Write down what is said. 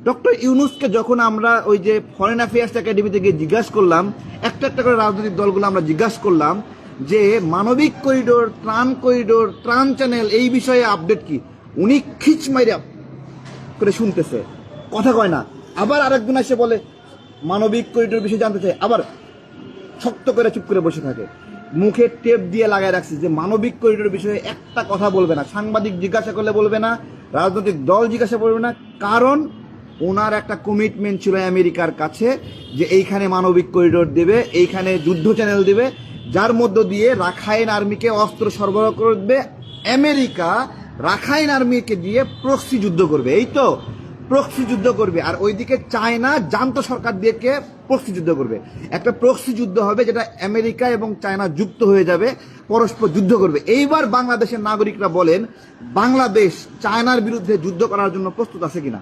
Doctor ইউনূসকে যখন আমরা ওই যে ফরেন অ্যাফেয়ার্স একাডেমিতে গিয়ে জিজ্ঞাসা করলাম, একটা একটা করে রাজনৈতিক দলগুলো আমরা জিজ্ঞাসা করলাম যে মানবিক করিডোর, ত্রাণ চ্যানেল এই বিষয়ে আপডেট কি, উনি খিচ মাইরা করে শুনতেছে, কথা কয় না। আবার আরেকজন এসে বলে মানবিক করিডোর বিষয়ে জানতে চায়, আবার শক্ত করে চুপ করে বসে থাকে, মুখে টেপ দিয়ে লাগায় রাখছে যে মানবিক করিডোর বিষয়ে একটা কথা বলবে না, সাংবাদিক জিজ্ঞাসা করলে বলবে না, রাজনৈতিক দল জিজ্ঞাসা করবে না, কারণ ওনার একটা কমিটমেন্ট ছিল আমেরিকার কাছে যে এইখানে মানবিক করিডোর দেবে, এইখানে যুদ্ধ চ্যানেল দেবে, যার মধ্য দিয়ে রাখাইন আর্মিকে অস্ত্র সরবরাহ করবে। আমেরিকা রাখাইন আর্মিকে দিয়ে প্রক্সি যুদ্ধ করবে, এই তো প্রক্সি যুদ্ধ করবে। আর ওইদিকে চায়না জান্ত সরকার দিয়ে প্রক্সি যুদ্ধ করবে। একটা প্রক্সি যুদ্ধ হবে যেটা আমেরিকা এবং চায়না যুক্ত হয়ে যাবে, পরস্পর যুদ্ধ করবে। এইবার বাংলাদেশের নাগরিকরা বলেন, বাংলাদেশ চায়নার বিরুদ্ধে যুদ্ধ করার জন্য প্রস্তুত আছে কিনা?